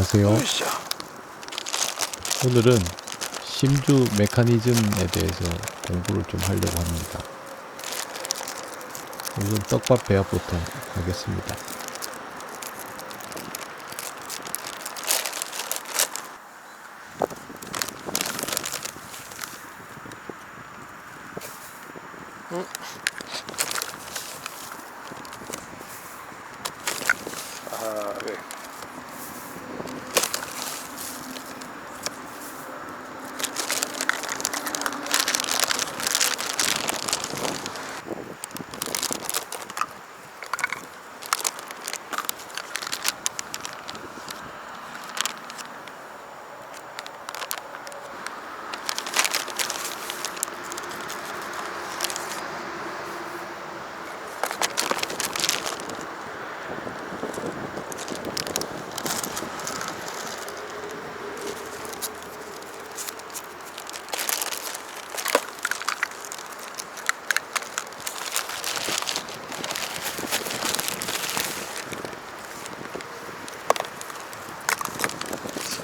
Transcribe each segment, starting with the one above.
안녕하세요. 으쌰. 오늘은 심주 메커니즘에 대해서 공부를 좀 하려고 합니다. 우선 떡밥 배합부터 하겠습니다.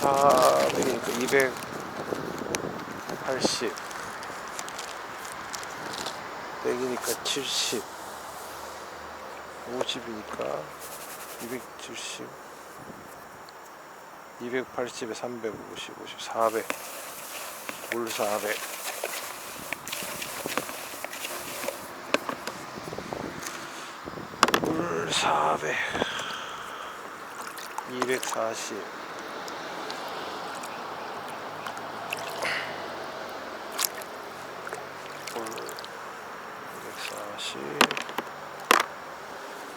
아, 네. 그러니까 280 100이니까 70 50이니까 270 280에 350 50 400 물 400 물 400 240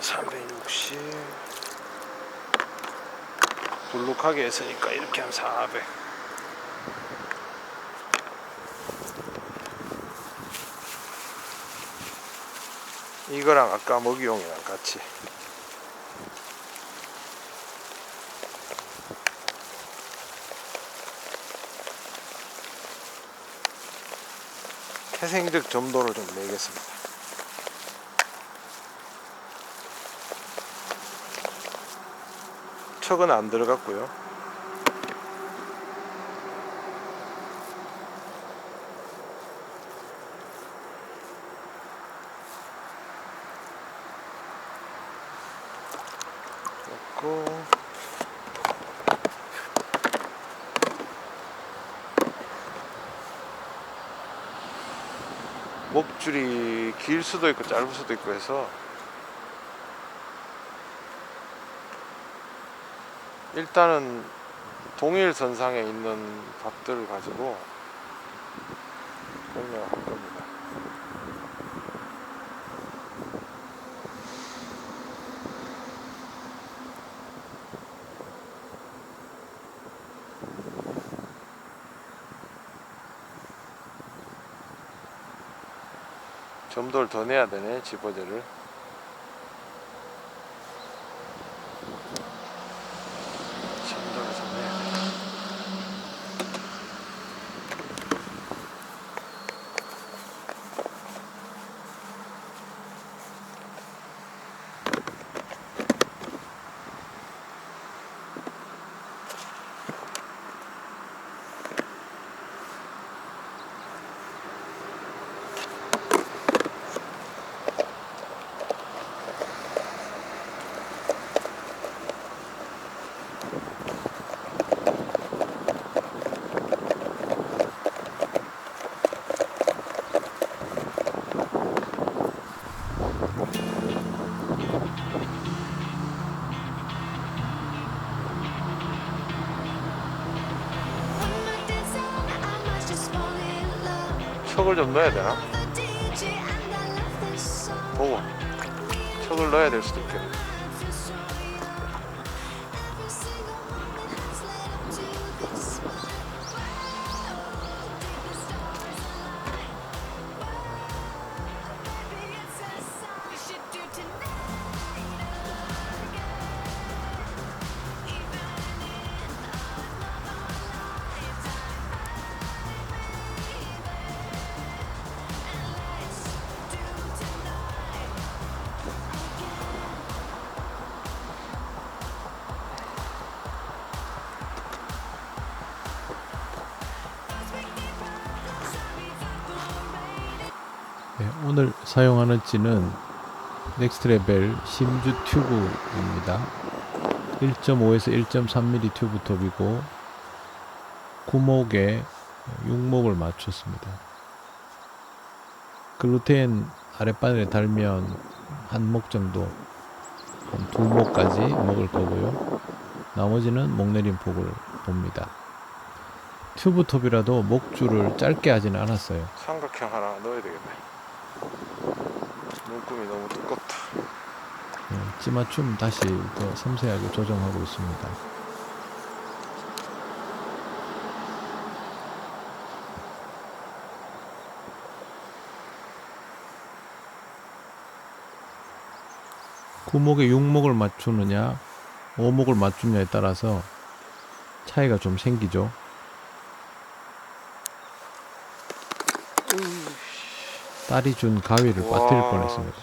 360 불룩하게 했으니까 이렇게 하면 400 이거랑 아까 먹이용이랑 같이 태생적 점도를 좀 내겠습니다. 척은 안 들어갔고요. 넣고 목줄이 길 수도 있고 짧을 수도 있고 해서 일단은 동일 선상에 있는 밥들을 가지고 공략할 겁니다. 점도를 더 내야 되네, 집어제를. 점도를 더 내야 돼. 척을 좀 넣어야 되나? 보고 척을 넣어야 될 수도 있겠네. 네, 오늘 사용하는 찌는 넥스트레벨 심주 튜브입니다. 1.5에서 1.3mm 튜브 톱이고 구목에 6목을 맞췄습니다. 글루텐 아랫바늘에 달면 한 목 정도, 한 2목까지 먹을 거고요. 나머지는 목 내린 폭을 봅니다. 튜브 톱이라도 목줄을 짧게 하지는 않았어요. 삼각형 하나 넣어야 되겠네. 눈금이 너무 두껍다. 찌맞춤 다시 더 섬세하게 조정하고 있습니다. 구목에 6목을 맞추느냐 5목을 맞추느냐에 따라서 차이가 좀 생기죠. 딸이 준 가위를 빠뜨릴 뻔했습니다.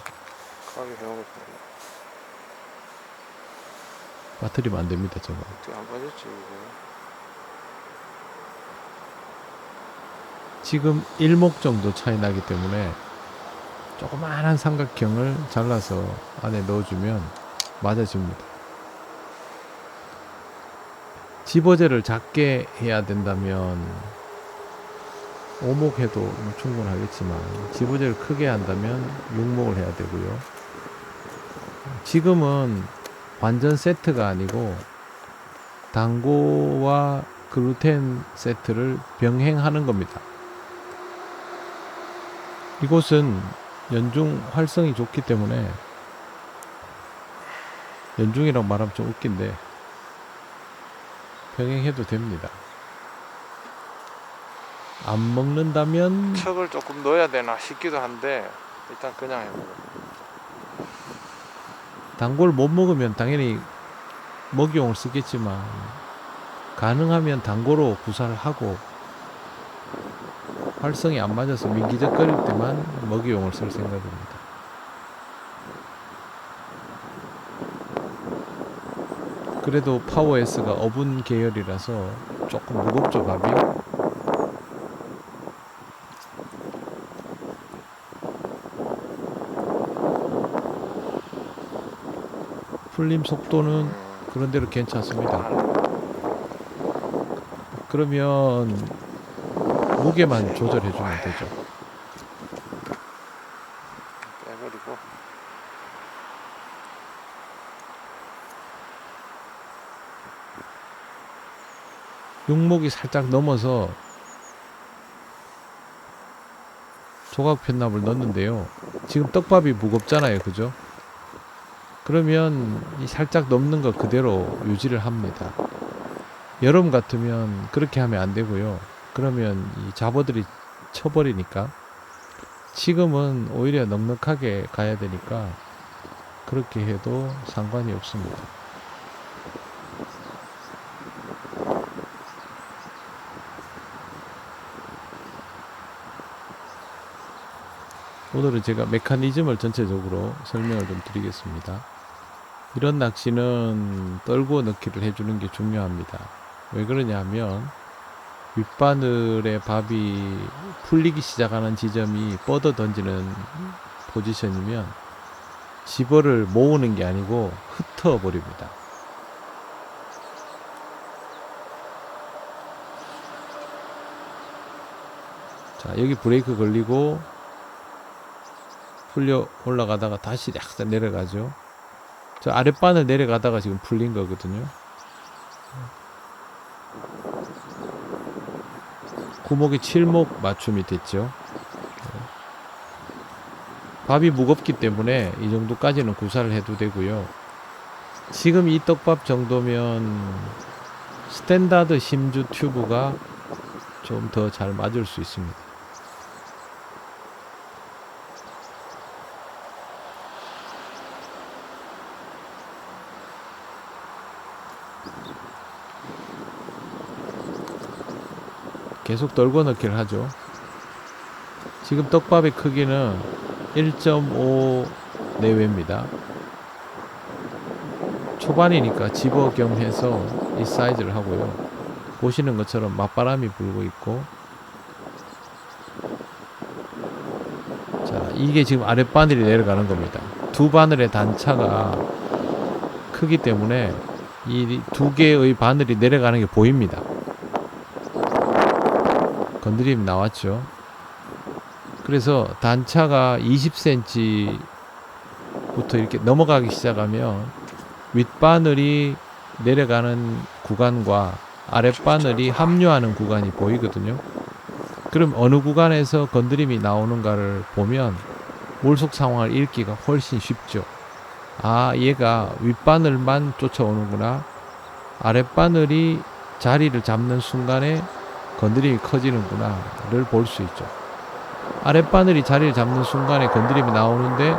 가위 해먹을 뻔. 빠뜨리면 안 됩니다, 저거. 어떻게 안 빠졌지 이게? 지금 1목 정도 차이 나기 때문에 조그마한 삼각형을 잘라서 안에 넣어주면 맞아집니다. 집어제를 작게 해야 된다면 5목 해도 뭐 충분하겠지만 집어제를 크게 한다면 6목을 해야 되고요. 지금은 완전 세트가 아니고 당고와 글루텐 세트를 병행하는 겁니다. 이곳은 연중 활성이 좋기 때문에 연중이라고 말하면 좀 웃긴데 병행해도 됩니다. 안 먹는다면 척을 조금 넣어야 되나 싶기도 한데 일단 그냥 해먹어. 단골 못 먹으면 당연히 먹이용을 쓰겠지만 가능하면 단고로 구사를 하고 활성이 안 맞아서 민기적거릴 때만 먹이용을 쓸 생각입니다. 그래도 파워 S가 어분 계열이라서 조금 무겁죠, 밥이. 풀림 속도는 그런대로 괜찮습니다. 그러면 무게만 조절해 주면 되죠. 빼버리고. 육목이 살짝 넘어서 조각 편납을 넣었는데요. 지금 떡밥이 무겁잖아요, 그죠? 그러면 이 살짝 넘는 거 그대로 유지를 합니다. 여름 같으면 그렇게 하면 안 되고요. 그러면 이 잡어들이 쳐버리니까. 지금은 오히려 넉넉하게 가야 되니까 그렇게 해도 상관이 없습니다. 오늘은 제가 메커니즘을 전체적으로 설명을 좀 드리겠습니다. 이런 낚시는 떨구어 넣기를 해주는 게 중요합니다. 왜 그러냐 하면 윗바늘에 밥이 풀리기 시작하는 지점이 뻗어 던지는 포지션이면 집어를 모으는 게 아니고 흩어 버립니다. 자, 여기 브레이크 걸리고 풀려 올라가다가 다시 약간 내려가죠. 저 아랫바늘 내려가다가 지금 풀린 거거든요. 구목이 7목 맞춤이 됐죠. 밥이 무겁기 때문에 이 정도까지는 구사를 해도 되고요. 지금 이 떡밥 정도면 스탠다드 심주 튜브가 좀 더 잘 맞을 수 있습니다. 계속 떨궈 넣기를 하죠. 지금 떡밥의 크기는 1.5 내외입니다. 초반이니까 집어겸 해서 이 사이즈를 하고요. 보시는 것처럼 맞바람이 불고 있고, 자, 이게 지금 아랫바늘이 내려가는 겁니다. 두 바늘의 단차가 크기 때문에 이 두 개의 바늘이 내려가는 게 보입니다. 건드림이 나왔죠. 그래서 단차가 20cm부터 이렇게 넘어가기 시작하면 윗바늘이 내려가는 구간과 아랫바늘이 합류하는 구간이 보이거든요. 그럼 어느 구간에서 건드림이 나오는가를 보면 물속 상황을 읽기가 훨씬 쉽죠. 아, 얘가 윗바늘만 쫓아오는구나. 아랫바늘이 자리를 잡는 순간에 건드림이 커지는구나를 볼 수 있죠. 아랫바늘이 자리를 잡는 순간에 건드림이 나오는데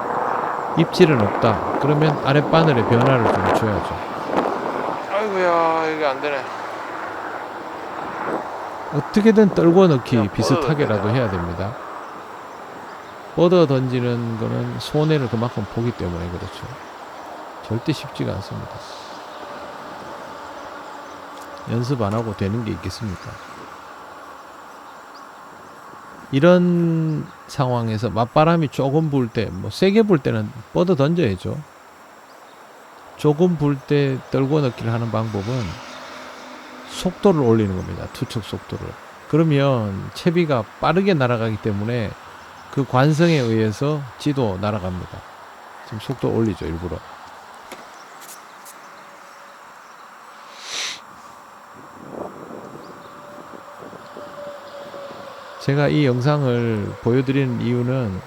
입질은 없다. 그러면 아랫바늘의 변화를 좀 줘야죠. 아이고야, 이게 안 되네. 어떻게든 떨궈 넣기 그냥 비슷하게라도 뻗어야 해야 됩니다. 뻗어 던지는 거는 손해를 그만큼 보기 때문에 그렇죠. 절대 쉽지가 않습니다. 연습 안 하고 되는 게 있겠습니까? 이런 상황에서 맞바람이 조금 불 때, 뭐 세게 불 때는 뻗어 던져야죠. 조금 불 때 떨궈 넣기를 하는 방법은 속도를 올리는 겁니다. 투척 속도를. 그러면 채비가 빠르게 날아가기 때문에 그 관성에 의해서 찌도 날아갑니다. 지금 속도 올리죠, 일부러. 제가 이 영상을 보여드리는 이유는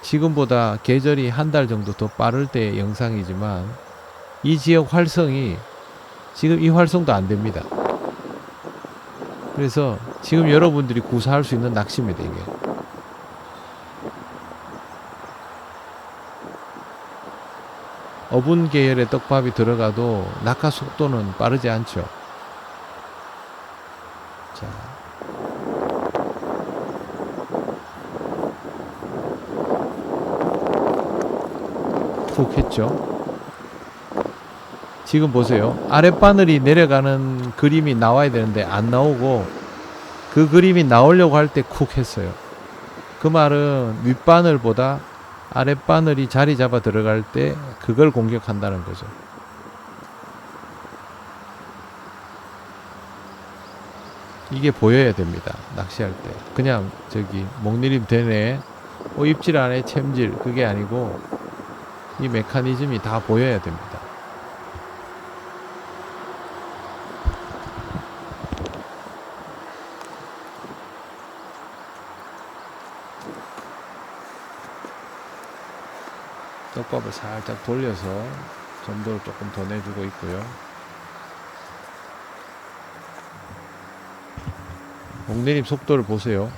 지금보다 계절이 한 달 정도 더 빠를 때의 영상이지만 이 지역 활성이 지금 이 활성도 안 됩니다. 그래서 지금 여러분들이 구사할 수 있는 낚시입니다, 이게. 어분 계열의 떡밥이 들어가도 낙하 속도는 빠르지 않죠. 자. 푹 했죠. 지금 보세요. 아랫바늘이 내려가는 그림이 나와야 되는데 안 나오고 그 그림이 나오려고 할 때 쿡 했어요. 그 말은 윗바늘보다 아랫바늘이 자리 잡아 들어갈 때 그걸 공격한다는 거죠. 이게 보여야 됩니다. 낚시할 때. 그냥 저기 목내림 되네, 입질 안에 챔질, 그게 아니고 이 메커니즘이 다 보여야 됩니다. 떡밥을 살짝 돌려서 점도를 조금 더 내주고 있고요. 목내림 속도를 보세요.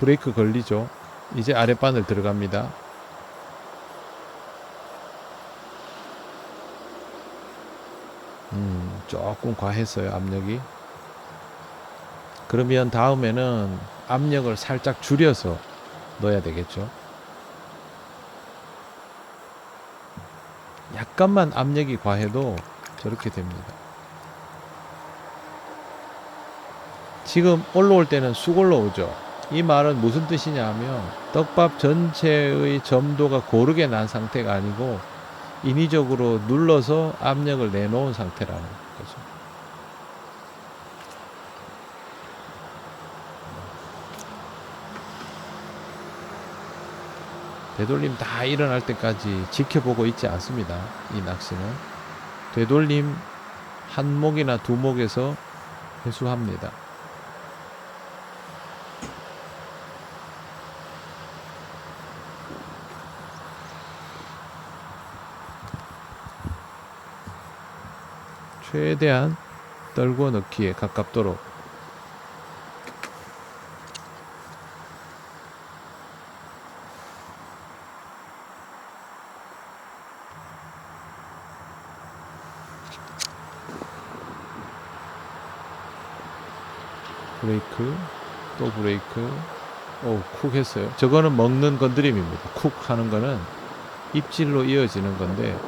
브레이크 걸리죠. 이제 아랫바늘 들어갑니다. 조금 과했어요, 압력이. 그러면 다음에는 압력을 살짝 줄여서 넣어야 되겠죠. 약간만 압력이 과해도 저렇게 됩니다. 지금 올라올 때는 쑥 올라오죠. 이 말은 무슨 뜻이냐 하면 떡밥 전체의 점도가 고르게 난 상태가 아니고 인위적으로 눌러서 압력을 내놓은 상태라는 거죠. 되돌림 다 일어날 때까지 지켜보고 있지 않습니다. 이 낚시는 되돌림 한 목이나 두 목에서 회수합니다. 최대한 떨궈 넣기에 가깝도록 브레이크, 또 브레이크. 쿡 했어요. 저거는 먹는 건드림입니다. 쿡 하는 거는 입질로 이어지는 건데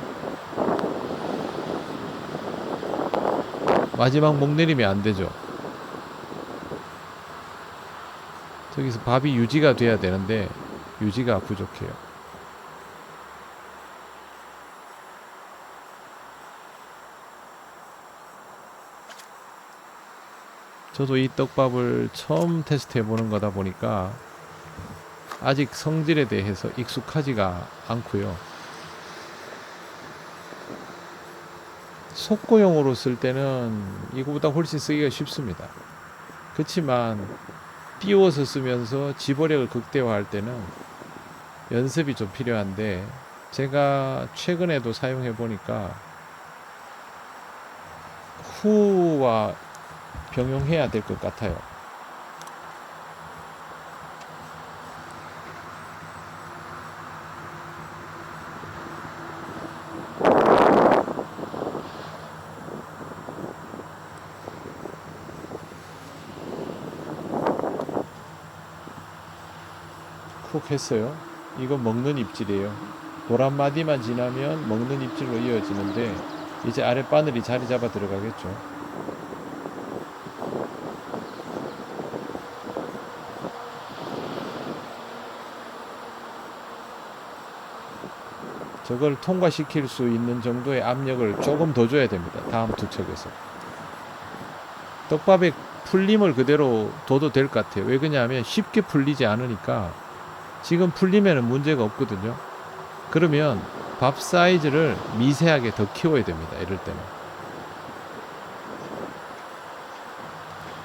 마지막 목내림이 안 되죠. 저기서 밥이 유지가 돼야 되는데 유지가 부족해요. 저도 이 떡밥을 처음 테스트 해보는 거다 보니까 아직 성질에 대해서 익숙하지가 않고요. 속고용으로 쓸 때는 이거보다 훨씬 쓰기가 쉽습니다. 그렇지만 띄워서 쓰면서 지보력을 극대화할 때는 연습이 좀 필요한데, 제가 최근에도 사용해 보니까 후와 병용해야 될 것 같아요. 쿡 했어요. 이거 먹는 입질이에요. 보란 마디만 지나면 먹는 입질로 이어지는데 이제 아랫바늘이 자리 잡아 들어가겠죠. 저걸 통과시킬 수 있는 정도의 압력을 조금 더 줘야 됩니다. 다음 투척에서. 떡밥에 풀림을 그대로 둬도 될 것 같아요. 왜 그러냐면 쉽게 풀리지 않으니까. 지금 풀리면 문제가 없거든요. 그러면 밥 사이즈를 미세하게 더 키워야 됩니다. 이럴 때는.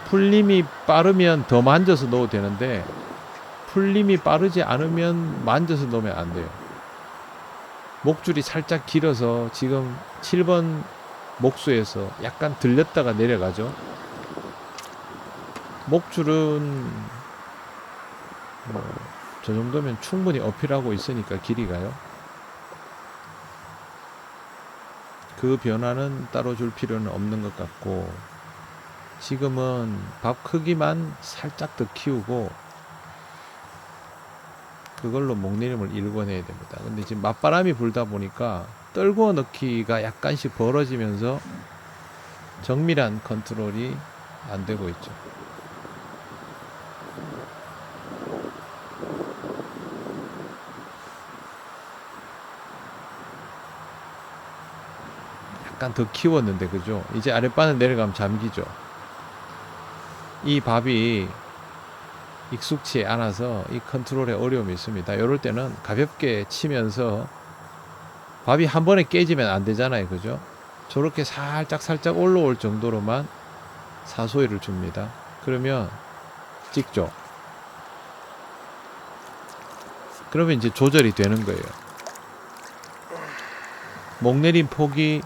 풀림이 빠르면 더 만져서 넣어도 되는데 풀림이 빠르지 않으면 만져서 넣으면 안 돼요. 목줄이 살짝 길어서 지금 7번 목수에서 약간 들렸다가 내려가죠. 목줄은 저 정도면 충분히 어필하고 있으니까 길이가요. 그 변화는 따로 줄 필요는 없는 것 같고, 지금은 밥 크기만 살짝 더 키우고 그걸로 목내림을 일궈내야 됩니다. 근데 지금 맞바람이 불다 보니까 떨구어 넣기가 약간씩 벌어지면서 정밀한 컨트롤이 안 되고 있죠. 약간 더 키웠는데, 그죠? 이제 아랫바늘 내려가면 잠기죠. 이 밥이 익숙치 않아서 이 컨트롤에 어려움이 있습니다. 이럴 때는 가볍게 치면서, 밥이 한 번에 깨지면 안 되잖아요. 그죠? 저렇게 살짝 올라올 정도로만 사소리를 줍니다. 그러면 찍죠. 그러면 이제 조절이 되는 거예요. 목내림 폭이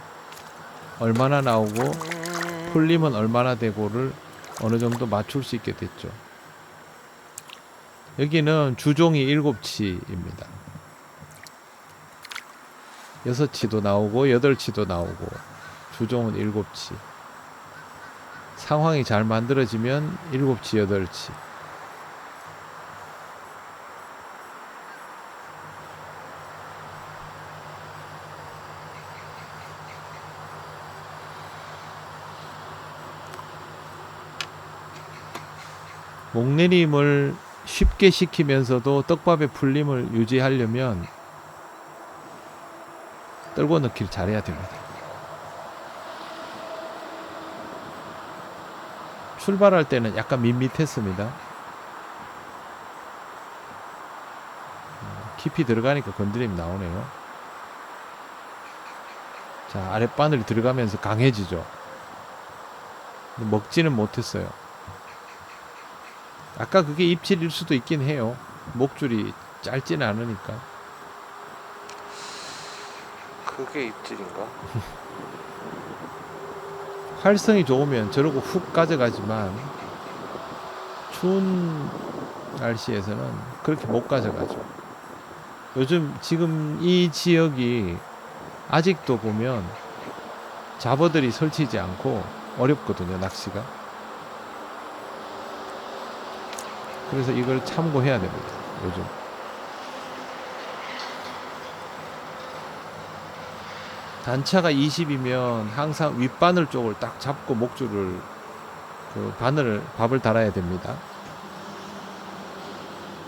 얼마나 나오고 풀림은 얼마나 되고를 어느 정도 맞출 수 있게 됐죠. 여기는 주종이 7치입니다. 6치도 나오고 8치도 나오고, 주종은 7치. 상황이 잘 만들어지면 7치, 8치. 목내림을 쉽게 시키면서도 떡밥의 풀림을 유지하려면 떨궈 넣기를 잘해야 됩니다. 출발할 때는 약간 밋밋했습니다. 깊이 들어가니까 건드림이 나오네요. 자, 아랫바늘이 들어가면서 강해지죠. 먹지는 못했어요. 아까 그게 입질일 수도 있긴 해요. 목줄이 짧지는 않으니까. 그게 입질인가? 활성이 좋으면 저러고 훅 가져가지만 추운 날씨에서는 그렇게 못 가져가죠. 요즘 지금 이 지역이 아직도 보면 잡어들이 설치지 않고 어렵거든요, 낚시가. 그래서 이걸 참고해야 됩니다, 요즘. 단차가 20이면 항상 윗바늘 쪽을 딱 잡고 목줄을, 밥을 달아야 됩니다.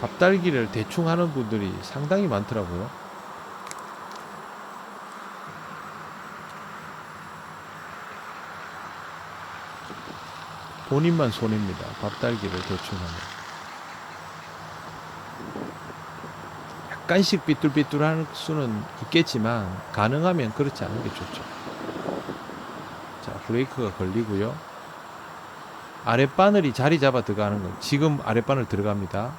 밥달기를 대충 하는 분들이 상당히 많더라고요. 본인만 손해입니다. 밥달기를 대충 하면. 약간씩 삐뚤삐뚤할 수는 있겠지만 가능하면 그렇지 않은 게 좋죠. 자, 브레이크가 걸리고요. 아랫바늘이 자리 잡아 들어가는 거. 지금 아랫바늘 들어갑니다.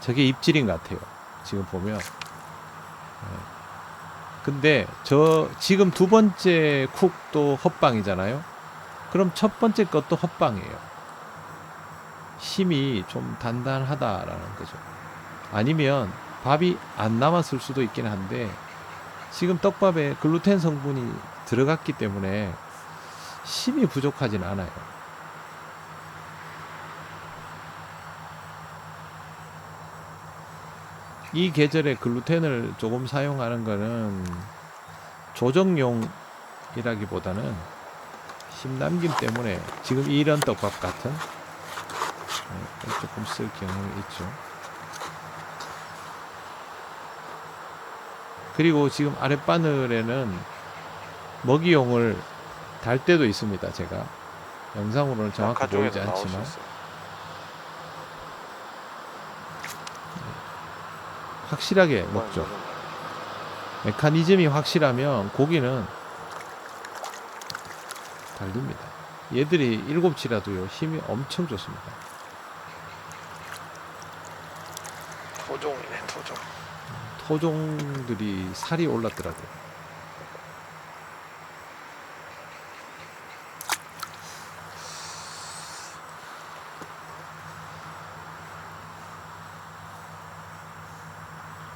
저게 입질인 것 같아요. 지금 보면. 근데 저 지금 두 번째 쿡도 헛방이잖아요. 그럼 첫 번째 것도 헛방이에요. 힘이 좀 단단하다라는 거죠. 아니면 밥이 안 남았을 수도 있긴 한데 지금 떡밥에 글루텐 성분이 들어갔기 때문에 힘이 부족하진 않아요. 이 계절에 글루텐을 조금 사용하는 거는 조정용이라기보다는 힘남김 때문에 지금 이런 떡밥 같은 조금 쓸 경향이 있죠. 그리고 지금 아랫바늘에는 먹이용을 달 때도 있습니다. 제가 영상으로는 정확히 보이지 않지만 확실하게 먹죠. 메커니즘이 확실하면 고기는 달립니다. 얘들이 7치라도요 힘이 엄청 좋습니다. 토종이네, 토종. 토종들이 살이 올랐더라고요.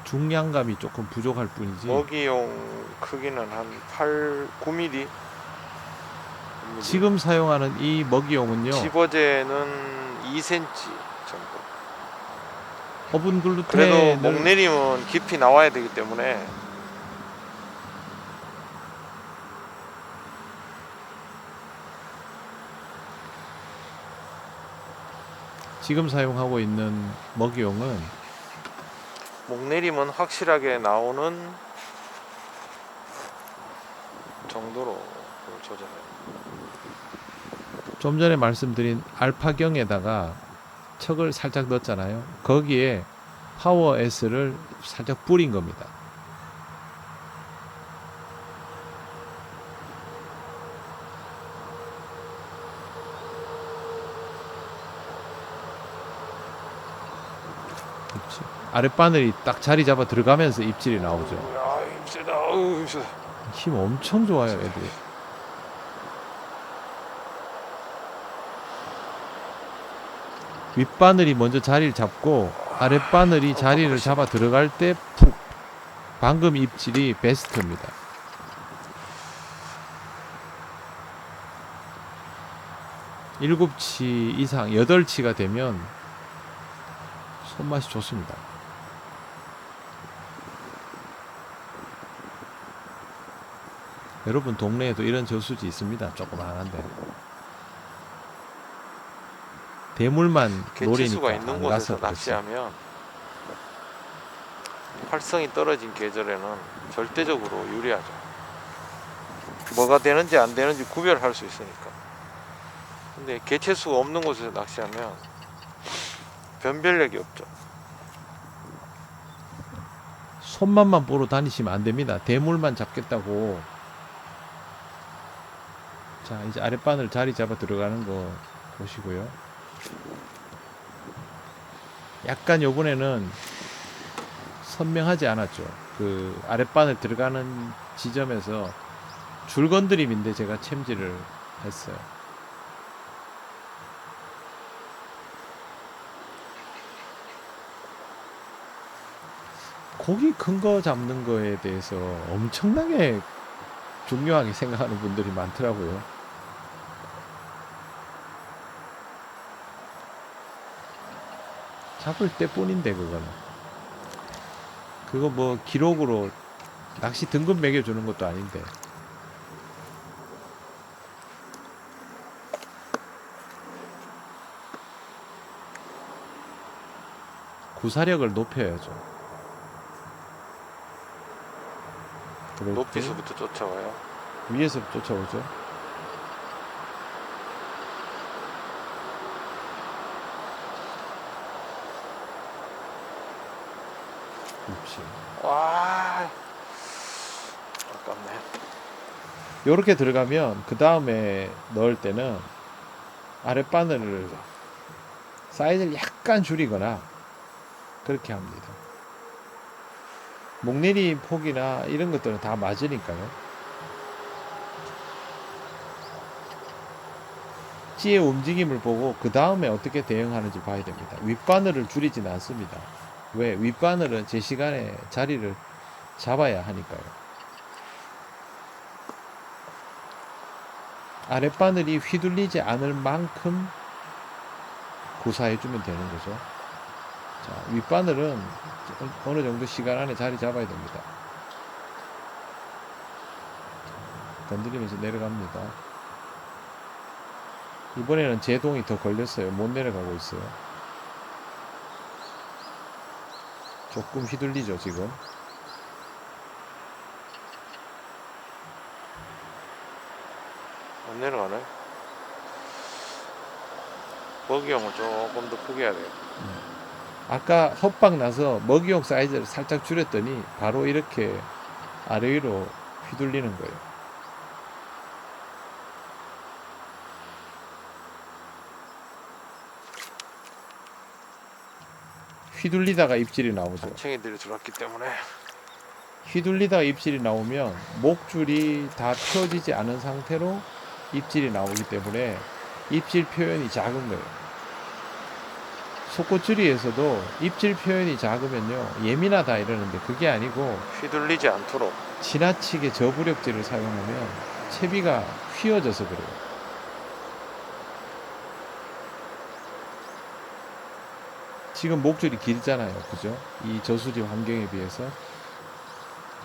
중량감이 조금 부족할 뿐이지. 먹이용 크기는 한 9mm. 지금 사용하는 이 먹이용은요. 집어제는 2cm 정도. 허분 글루텐을 그래도 목 내리면 깊이 나와야 되기 때문에 지금 사용하고 있는 먹이용은 목 내리면 확실하게 나오는 정도로 조절해요. 좀 전에 말씀드린 알파경에다가 척을 살짝 넣었잖아요. 거기에 파워 S를 살짝 뿌린 겁니다. 입질. 아랫바늘이 딱 자리 잡아 들어가면서 입질이 나오죠. 야, 힘세다. 어우, 힘세다. 힘 엄청 좋아요, 애들이. 윗바늘이 먼저 자리를 잡고 아랫바늘이 자리를 잡아 들어갈 때 푹. 방금 입질이 베스트입니다. 일곱 치 이상, 8치가 되면 손맛이 좋습니다. 여러분 동네에도 이런 저수지 있습니다. 조그만한데. 대물만 개체수가 노리니까 있는 안 곳에서 가서 그렇지. 낚시하면 활성이 떨어진 계절에는 절대적으로 유리하죠. 뭐가 되는지 안 되는지 구별할 수 있으니까. 근데 개체수가 없는 곳에서 낚시하면 변별력이 없죠. 손맛만 보러 다니시면 안 됩니다. 대물만 잡겠다고. 자, 이제 아랫바늘 자리 잡아 들어가는 거 보시고요. 약간 요번에는 선명하지 않았죠. 그 아랫바늘 들어가는 지점에서 줄 건드림인데 제가 챔질을 했어요. 고기 큰 거 잡는 거에 대해서 엄청나게 중요하게 생각하는 분들이 많더라고요. 잡을 때뿐인데 그거는. 그거 뭐 기록으로 낚시 등급 매겨주는 것도 아닌데. 구사력을 높여야죠. 그럴 때 높이서부터 쫓아와요. 위에서 쫓아오죠. 그렇지. 와, 아깝네. 요렇게 들어가면 그 다음에 넣을 때는 아랫바늘을 사이즈를 약간 줄이거나 그렇게 합니다. 목내림 폭이나 이런 것들은 다 맞으니까요. 찌의 움직임을 보고 그 다음에 어떻게 대응하는지 봐야 됩니다. 윗바늘을 줄이지는 않습니다. 왜? 윗바늘은 제 시간에 자리를 잡아야 하니까요. 아랫바늘이 휘둘리지 않을 만큼 구사해주면 되는 거죠. 자, 윗바늘은 어느 정도 시간 안에 자리 잡아야 됩니다. 건드리면서 내려갑니다. 이번에는 제동이 더 걸렸어요. 못 내려가고 있어요. 조금 휘둘리죠, 지금. 안 내려가네. 먹이형을 조금 더 크게 해야 돼요. 아까 헛박 나서 먹이용 사이즈를 살짝 줄였더니 바로 이렇게 아래 위로 휘둘리는 거예요. 휘둘리다가 입질이 나오죠. 단챙이들이 들어왔기 때문에 휘둘리다가 입질이 나오면 목줄이 다 펴지지 않은 상태로 입질이 나오기 때문에 입질 표현이 작은 거예요. 속꽃줄이에서도 입질 표현이 작으면요 예민하다 이러는데 그게 아니고 휘둘리지 않도록. 지나치게 저부력질을 사용하면 채비가 휘어져서 그래요. 지금 목줄이 길잖아요, 그죠? 이 저수지 환경에 비해서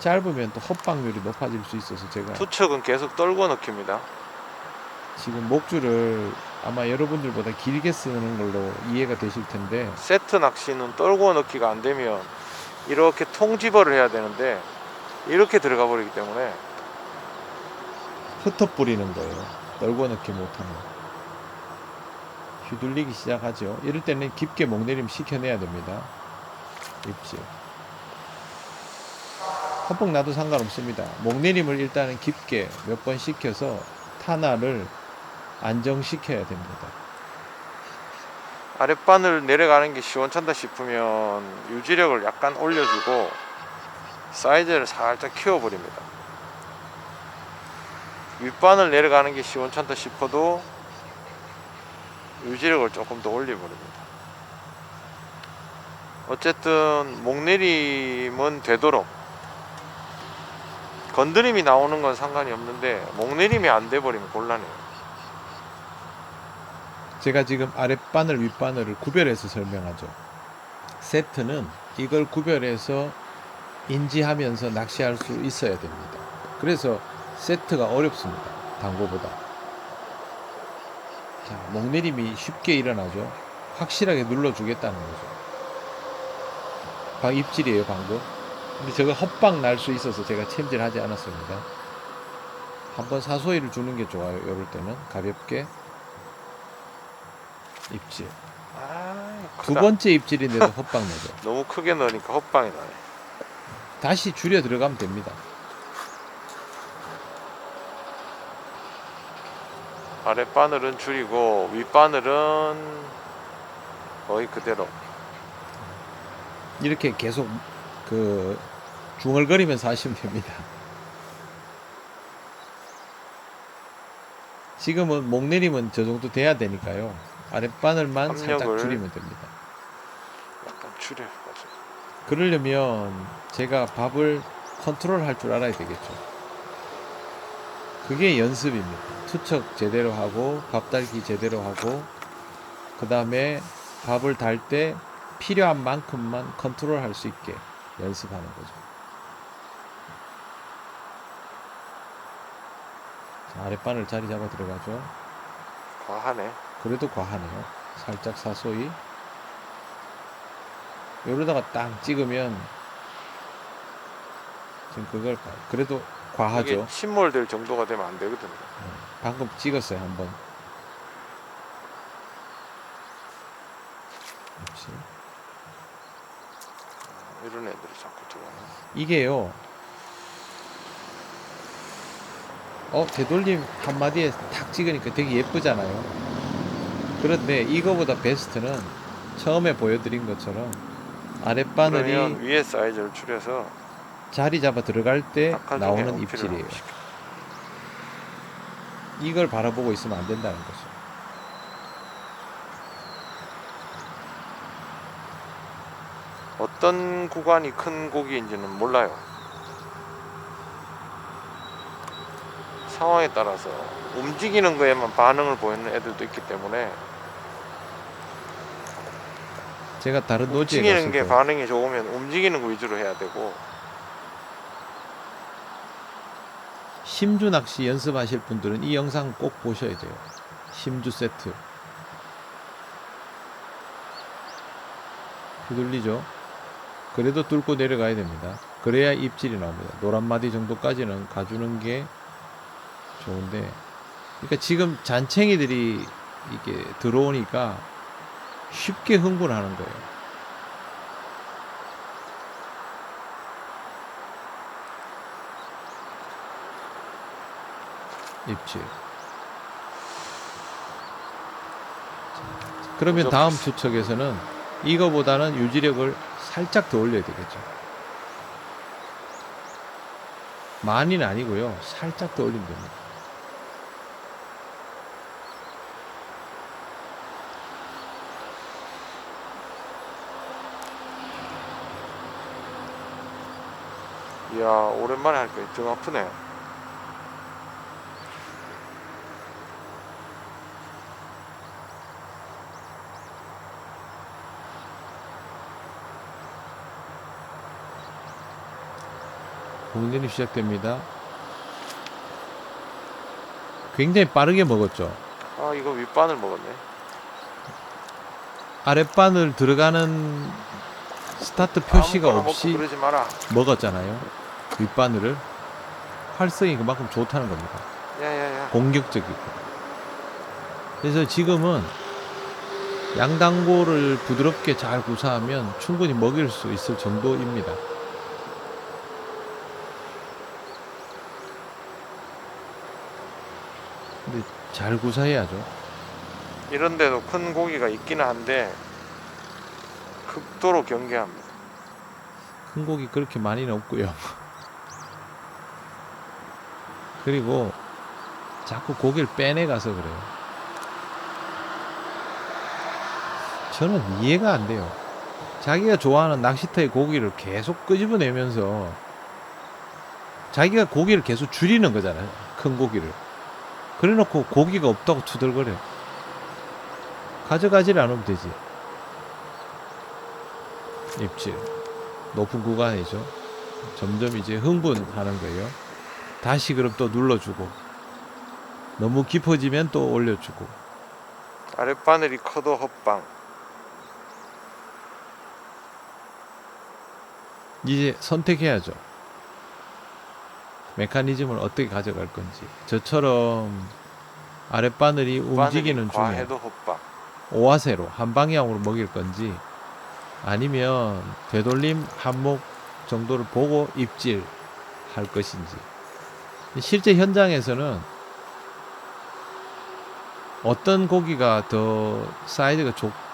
짧으면 또 헛방률이 높아질 수 있어서 제가 투척은 계속 떨궈 넣기입니다. 지금 목줄을 아마 여러분들보다 길게 쓰는 걸로 이해가 되실 텐데 세트 낚시는 떨궈 넣기가 안 되면 이렇게 통집어를 해야 되는데 이렇게 들어가 버리기 때문에 흩어 뿌리는 거예요. 떨궈 넣기 못하면 휘둘리기 시작하죠. 이럴 때는 깊게 목내림 시켜내야 됩니다. 입질 헛벅 나도 상관없습니다. 목내림을 일단은 깊게 몇 번 시켜서 타나를 안정시켜야 됩니다. 아랫바늘 내려가는 게 시원찮다 싶으면 유지력을 약간 올려주고 사이즈를 살짝 키워버립니다. 윗바늘 내려가는 게 시원찮다 싶어도 유지력을 조금 더 올려버립니다. 어쨌든 목내림은 되도록 건드림이 나오는 건 상관이 없는데 목내림이 안 돼버리면 곤란해요. 제가 지금 아랫바늘 윗바늘을 구별해서 설명하죠. 세트는 이걸 구별해서 인지하면서 낚시할 수 있어야 됩니다. 그래서 세트가 어렵습니다. 단고보다. 자, 목내림이 쉽게 일어나죠. 확실하게 눌러주겠다는 거죠. 입질이에요, 방금. 근데 저거 헛방 날 수 있어서 제가 챔질하지 않았습니다. 한번 사소리를 주는 게 좋아요. 이럴 때는 가볍게 입질. 두 크다. 번째 입질인데도 헛방 나죠. 너무 크게 넣으니까 헛방이 나네. 다시 줄여 들어가면 됩니다. 아랫바늘은 줄이고 윗바늘은 거의 그대로. 이렇게 계속 그 중얼거리면서 하시면 됩니다. 지금은 목내림은 저 정도 돼야 되니까요. 아랫바늘만 살짝 압력을 줄이면 됩니다. 약간 줄여가지고. 그러려면 제가 밥을 컨트롤 할 줄 알아야 되겠죠. 그게 연습입니다. 투척 제대로 하고 밥 달기 제대로 하고 그 다음에 밥을 달 때 필요한 만큼만 컨트롤 할 수 있게 연습하는 거죠. 자, 아랫바늘 자리 잡아 들어가죠. 과하네. 그래도 과하네요. 살짝 사소히. 요러다가 딱 찍으면 지금 그걸 그래도 과하죠. 이게 침몰될 정도가 되면 안 되거든요. 방금 찍었어요 한번. 그렇지. 이런 애들이 자꾸 들어오네. 이게요. 되돌림 한마디에 탁 찍으니까 되게 예쁘잖아요. 그런데 이거보다 베스트는 처음에 보여드린 것처럼 아랫바늘이 그러면 위에 사이즈를 줄여서 자리 잡아 들어갈 때 낙하 중에 나오는 어필을 입질이에요. 하고 싶어. 이걸 바라보고 있으면 안 된다는 거죠. 어떤 구간이 큰 고기인지는 몰라요. 상황에 따라서 움직이는 거에만 반응을 보이는 애들도 있기 때문에 제가 다른 노지에 움직이는 갔을 게 때 반응이 좋으면 움직이는 거 위주로 해야 되고, 심주 낚시 연습하실 분들은 이 영상 꼭 보셔야 돼요. 심주 세트. 휘둘리죠? 그래도 뚫고 내려가야 됩니다. 그래야 입질이 나옵니다. 노란 마디 정도까지는 가주는 게 좋은데, 그러니까 지금 잔챙이들이 이게 들어오니까 쉽게 흥분하는 거예요. 입질. 그러면 다음 투척에서는 이거보다는 유지력을 살짝 더 올려야 되겠죠. 많이는 아니고요. 살짝 더 올리면 됩니다. 이야, 오랜만에 하니까 등 아프네. 공전이 시작됩니다. 굉장히 빠르게 먹었죠. 아, 이거 윗바늘 먹었네. 아랫바늘 들어가는 스타트 표시가 아무거나 없이 먹고 그러지 마라. 먹었잖아요. 윗바늘을. 활성이 그만큼 좋다는 겁니다. 야야야. 공격적이고. 그래서 지금은 양단고를 부드럽게 잘 구사하면 충분히 먹일 수 있을 정도입니다. 근데 잘 구사해야죠. 이런 데도 큰 고기가 있기는 한데 극도로 경계합니다. 큰 고기 그렇게 많이는 없고요. 그리고 자꾸 고기를 빼내가서 그래요. 저는 이해가 안 돼요. 자기가 좋아하는 낚시터의 고기를 계속 끄집어내면서 자기가 고기를 계속 줄이는 거잖아요. 큰 고기를. 그래 놓고 고기가 없다고 투덜거려. 가져가지를 않으면 되지. 입질. 높은 구간이죠. 점점 이제 흥분하는 거예요. 다시 그럼 또 눌러주고. 너무 깊어지면 또 올려주고. 아랫바늘이 커도 헛방. 이제 선택해야죠. 메커니즘을 어떻게 가져갈 건지. 저처럼 아랫바늘이 움직이는 중에 과해도 헛방. 오화세로 한 방향으로 먹일 건지, 아니면 되돌림 한몫 정도를 보고 입질 할 것인지. 실제 현장에서는 어떤 고기가 더 사이즈가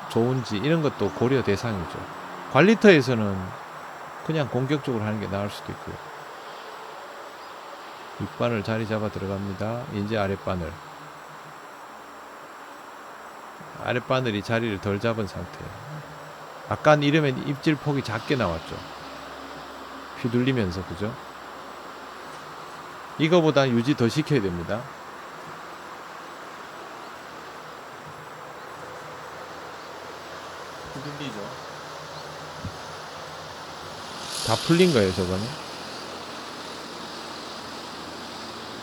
좋은지 이런 것도 고려 대상이죠. 관리터에서는 그냥 공격적으로 하는 게 나을 수도 있고요. 윗바늘 자리 잡아 들어갑니다. 이제 아랫바늘. 아랫바늘이 자리를 덜 잡은 상태예요. 아까 이러면 입질 폭이 작게 나왔죠. 휘둘리면서, 그죠? 이거보다 유지 더 시켜야 됩니다. 휘둘리죠. 다 풀린 거예요, 저거는.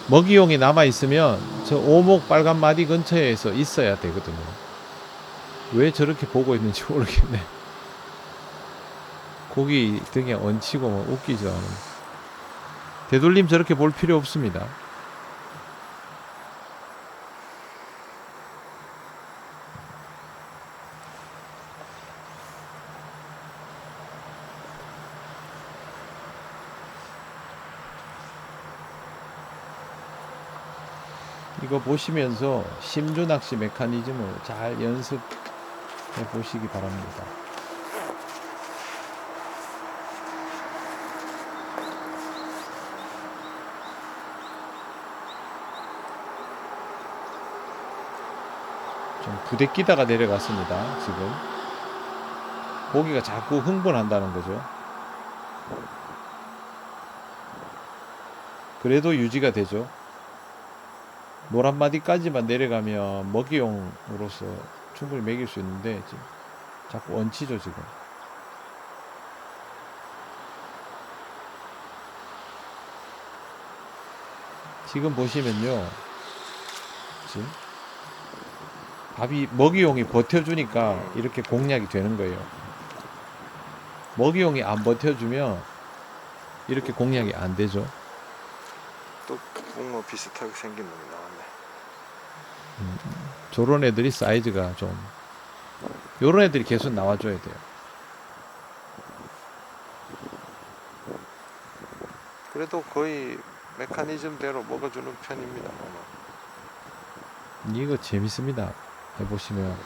먹이용이 남아있으면 저 오목 빨간 마디 근처에서 있어야 되거든요. 왜 저렇게 보고 있는지 모르겠네. 고기 등에 얹히고 뭐 웃기죠. 되돌림 저렇게 볼 필요 없습니다. 이거 보시면서 심주 낚시 메커니즘을 잘 연습해 보시기 바랍니다. 좀 부대끼다가 내려갔습니다. 지금 고기가 자꾸 흥분한다는 거죠. 그래도 유지가 되죠. 노란 마디까지만 내려가면 먹이용으로서 충분히 먹일 수 있는데 지금 자꾸 얹히죠. 지금 보시면요, 지금 밥이 먹이용이 버텨주니까 이렇게 공략이 되는 거예요. 먹이용이 안 버텨주면 이렇게 공략이 안 되죠. 또 붕어 비슷하게 생긴 놈이 나왔네. 저런 애들이 사이즈가 좀, 요런 애들이 계속 나와줘야 돼요. 그래도 거의 메커니즘대로 먹어주는 편입니다. 오늘. 이거 재밌습니다. 해보시면.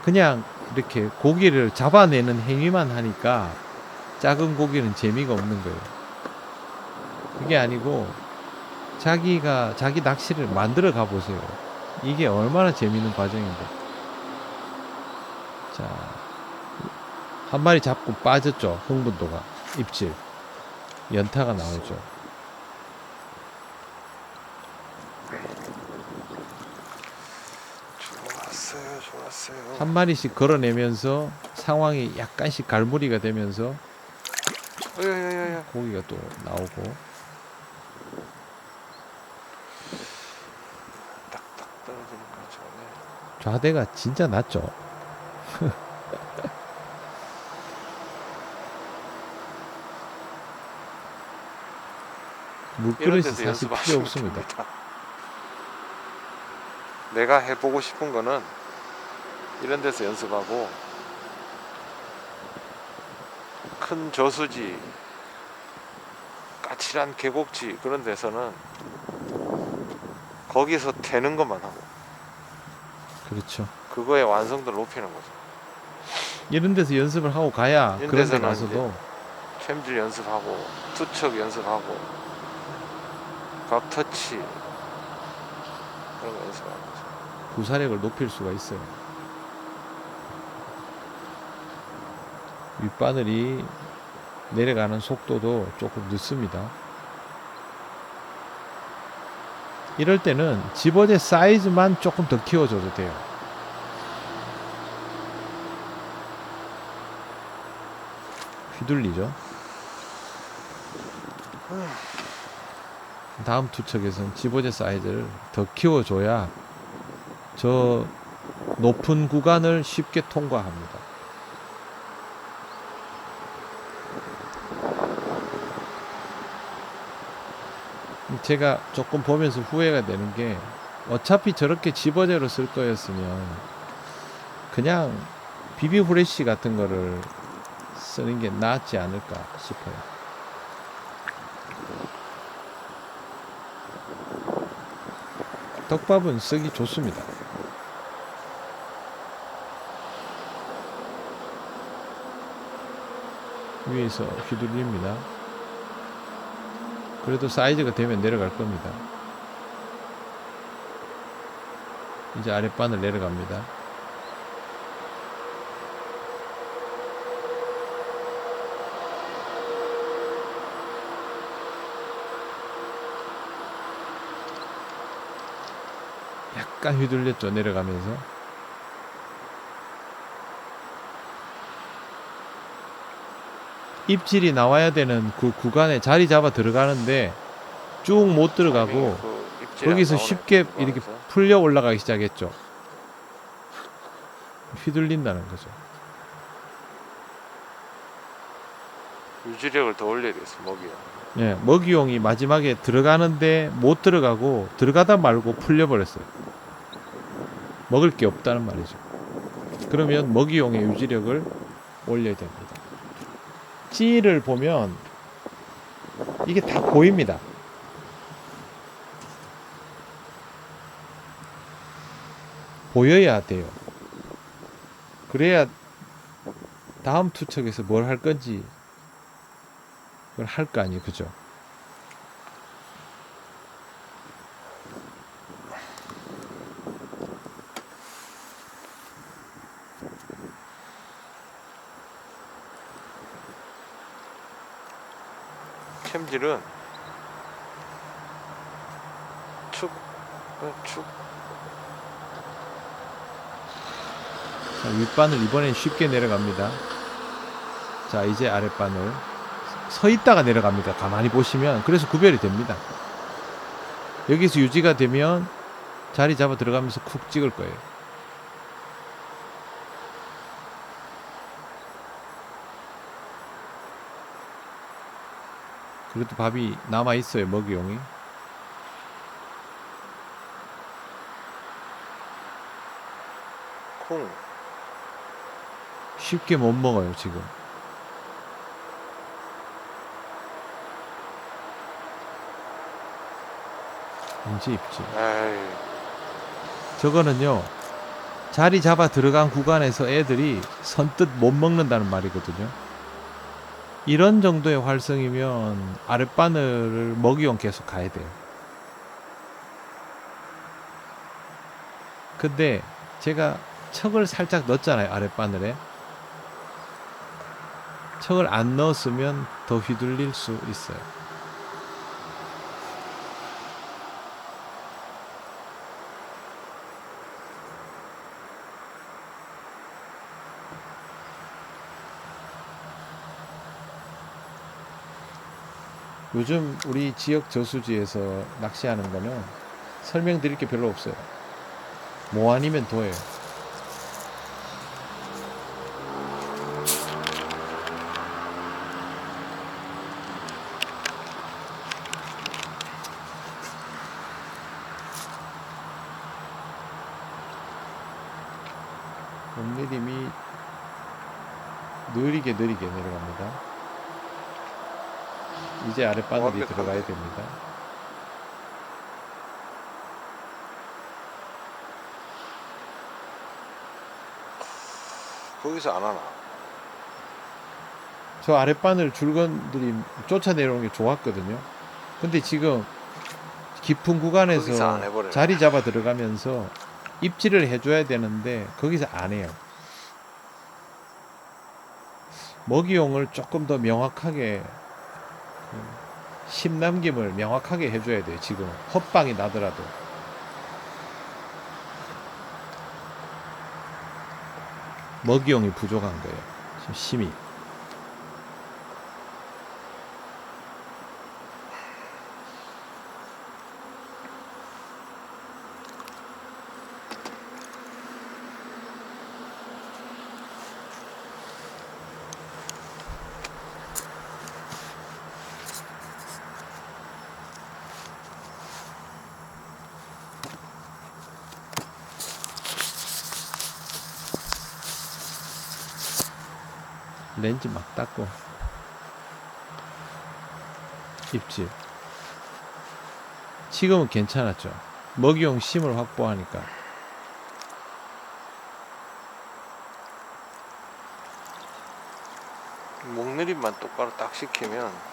그냥 이렇게 고기를 잡아내는 행위만 하니까 작은 고기는 재미가 없는 거예요. 그게 아니고 자기가 자기 낚시를 만들어 가보세요. 이게 얼마나 재밌는 과정인데. 자, 한 마리 잡고 빠졌죠. 흥분도가. 입질. 연타가 나오죠. 좋았어요. 한 마리씩 걸어내면서 상황이 약간씩 갈무리가 되면서 야야야야. 고기가 또 나오고. 딱딱 떨어지니까 좋네. 좌대가 진짜 낮죠. 물그릇이 사실 연습하시면 필요 없습니다. 됩니다. 내가 해보고 싶은 거는 이런 데서 연습하고, 큰 저수지, 까칠한 계곡지 그런 데서는 거기서 되는 것만 하고 그렇죠. 그거의 완성도를 높이는 거죠. 이런 데서 연습을 하고 가야 이런 그런 데 데서는 가서도 챔질 연습하고, 투척 연습하고, 각 터치 그런 거 연습하는 거죠. 구사력을 높일 수가 있어요. 윗바늘이 내려가는 속도도 조금 늦습니다. 이럴 때는 집어제 사이즈만 조금 더 키워줘도 돼요. 휘둘리죠. 다음 투척에서는 집어제 사이즈를 더 키워줘야 저 높은 구간을 쉽게 통과합니다. 제가 조금 보면서 후회가 되는 게, 어차피 저렇게 집어제로 쓸 거였으면 그냥 비비 후레쉬 같은 거를 쓰는 게 낫지 않을까 싶어요. 떡밥은 쓰기 좋습니다. 위에서 휘둘립니다. 그래도 사이즈가 되면 내려갈 겁니다. 이제 아랫바늘 내려갑니다. 약간 휘둘렸죠, 내려가면서. 입질이 나와야 되는 그 구간에 자리 잡아 들어가는데 쭉 못 들어가고 그 입질이 안 거기서 나오네, 쉽게 그 이렇게 구간에서. 풀려 올라가기 시작했죠. 휘둘린다는 거죠. 유지력을 더 올려야겠어, 먹이요. 예, 먹이용이 마지막에 들어가는데 못 들어가고 들어가다 말고 풀려버렸어요. 먹을 게 없다는 말이죠. 그러면 먹이용의 유지력을 올려야 됩니다. 찌를 보면 이게 다 보입니다. 보여야 돼요. 그래야 다음 투척에서 뭘 할 건지 그걸 할 거 아니에요. 그죠? 챔질은 축, 축. 자, 윗바늘 이번엔 쉽게 내려갑니다. 자, 이제 아랫바늘 서 있다가 내려갑니다. 가만히 보시면. 그래서 구별이 됩니다. 여기서 유지가 되면 자리 잡아 들어가면서 쿡 찍을 거예요. 그래도 밥이 남아 있어요. 먹이용이. 콩. 쉽게 못 먹어요, 지금. 인지 입지. 에이, 저거는요, 자리 잡아 들어간 구간에서 애들이 선뜻 못 먹는다는 말이거든요. 이런 정도의 활성이면 아랫바늘을 먹이용 계속 가야 돼요. 근데 제가 척을 살짝 넣었잖아요, 아랫바늘에. 척을 안 넣었으면 더 휘둘릴 수 있어요. 요즘 우리 지역 저수지에서 낚시하는 거는 설명드릴 게 별로 없어요. 뭐 아니면 도예요. 몸내림이 느리게 내려갑니다. 이제 아랫바늘이 완벽하네. 들어가야 됩니다. 거기서 안 하나. 저 아랫바늘 줄건들이 쫓아 내려오는 게 좋았거든요. 근데 지금 깊은 거기서 안 구간에서 해버려요. 자리 잡아 들어가면서 입질을 해줘야 되는데 거기서 안 해요. 먹이용을 조금 더 명확하게 심남김을 명확하게 해줘야 돼요. 지금 헛방이 나더라도. 먹이용이 부족한 거예요. 지금 심이. 렌즈 막 닦고 입질. 지금은 괜찮았죠. 먹이용 심을 확보하니까. 목내림만 똑바로 딱 시키면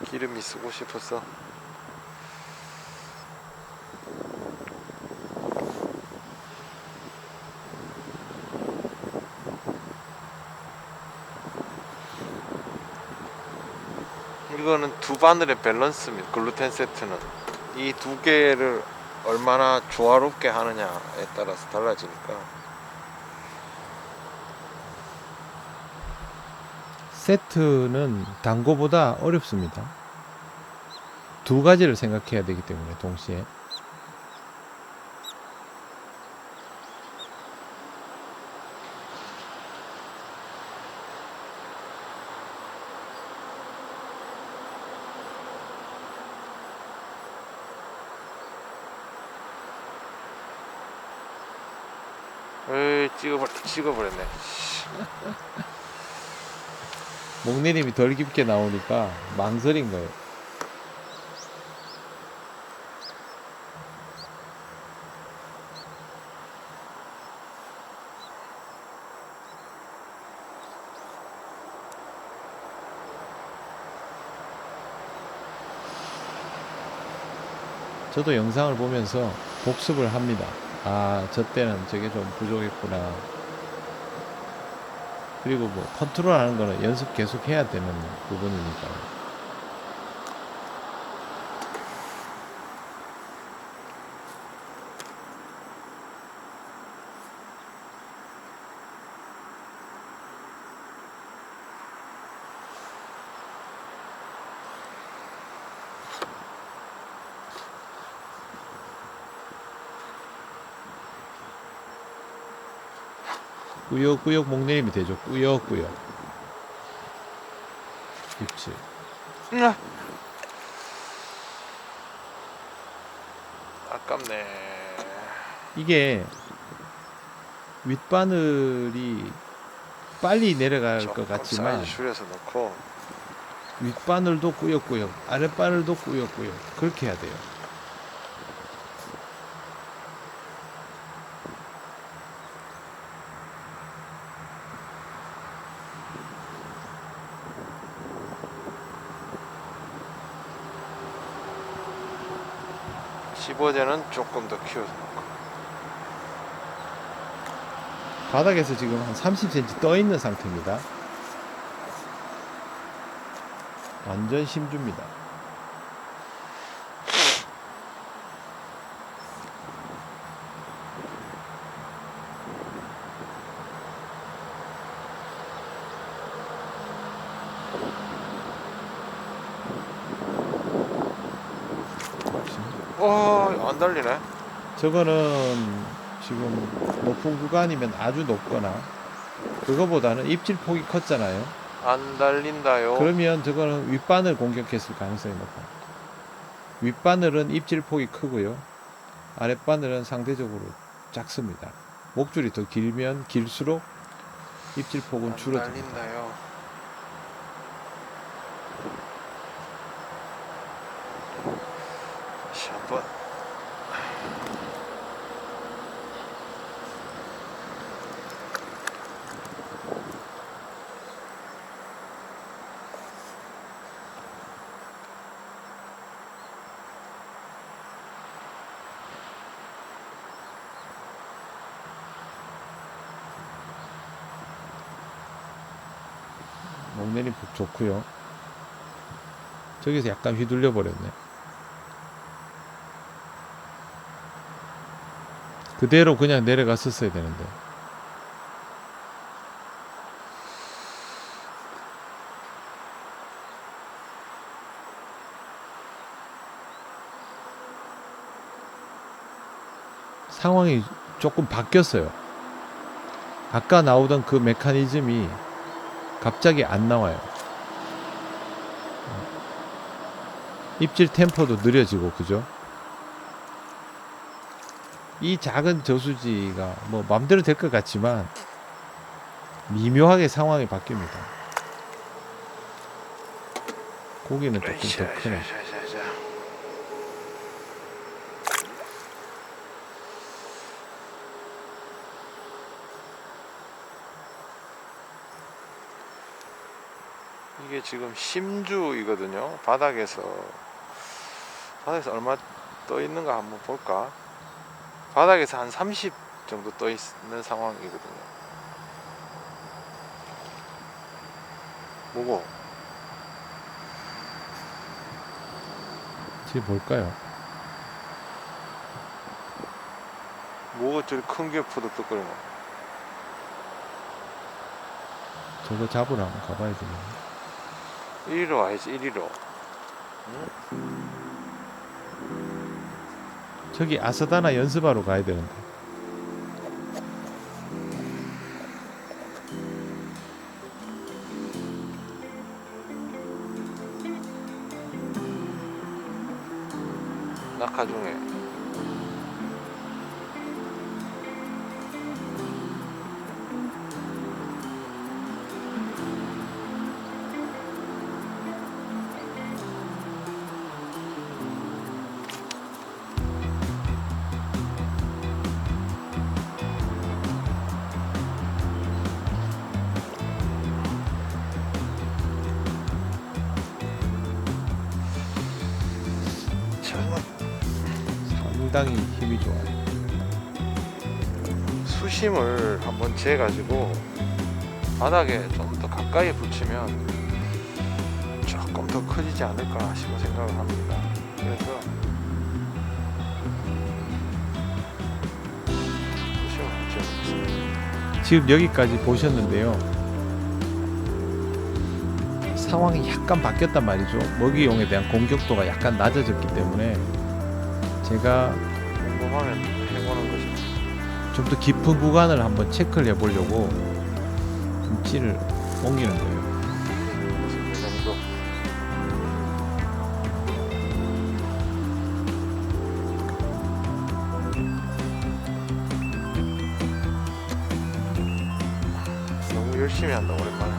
기름이 쓰고 싶었어. 이거는 두 바늘의 밸런스입니다. 글루텐 세트는 이 두 개를 얼마나 조화롭게 하느냐에 따라서 달라지니까. 세트는 단거보다 어렵습니다. 두 가지를 생각해야 되기 때문에 동시에. 에이, 찍어버렸네. 목내림이 덜 깊게 나오니까 망설인 거예요. 저도 영상을 보면서 복습을 합니다. 아, 저 때는 저게 좀 부족했구나. 그리고 뭐 컨트롤 하는 거는 연습 계속 해야 되는 부분이니까. 꾸역꾸역 목내림이 되죠. 꾸역꾸역. 입질. 으아! 아깝네. 이게 윗바늘이 빨리 내려갈 것 조금 같지만 사이즈 줄여서 넣고. 윗바늘도 꾸역꾸역, 아랫바늘도 꾸역꾸역. 그렇게 해야 돼요. 집어제는 조금 더 키워서 넣고. 바닥에서 지금 한 30cm 떠 있는 상태입니다. 완전 심주입니다. 안 달리네. 저거는 지금 높은 구간이면 아주 높거나 그거보다는 입질 폭이 컸잖아요. 안 달린다요. 그러면 저거는 윗바늘 공격했을 가능성이 높아요. 윗바늘은 입질 폭이 크고요. 아랫바늘은 상대적으로 작습니다. 목줄이 더 길면 길수록 입질 폭은 안 줄어듭니다. 달린다요. 다시 한번. 목내림 폭 좋고요. 저기서 약간 휘둘려 버렸네. 그대로 그냥 내려갔었어야 되는데. 상황이 조금 바뀌었어요. 아까 나오던 그 메커니즘이 갑자기 안 나와요. 입질 템포도 느려지고, 그죠? 이 작은 저수지가 뭐 맘대로 될 것 같지만 미묘하게 상황이 바뀝니다. 고기는 조금 더 크네. 이게 지금 심주이거든요. 바닥에서 얼마 떠 있는가 한번 볼까? 바닥에서 한 30 정도 떠 있는 상황이거든요. 뭐고? 지금 뭘까요? 뭐가 저리 큰 게 푸득득거리노. 저거 잡으러 한번 가봐야 되겠네. 이리로 와야지, 이리로. 저기 아사다나 연습하러 가야 되는데. 낙하 중에. 정말 상당히 힘이 좋아요. 수심을 한번 재가지고 바닥에 좀 더 가까이 붙이면 조금 더 커지지 않을까 싶은 생각을 합니다. 그래서 수심을 한번 재보겠습니다. 지금 여기까지 보셨는데요. 상황이 약간 바뀌었단 말이죠. 먹이용에 대한 공격도가 약간 낮아졌기 때문에 제가 궁금하면 해보는 것이. 좀 더 깊은 구간을 한번 체크를 해보려고 찌를 옮기는 거예요. 이 정도. 너무 열심히 한다 오랜만에.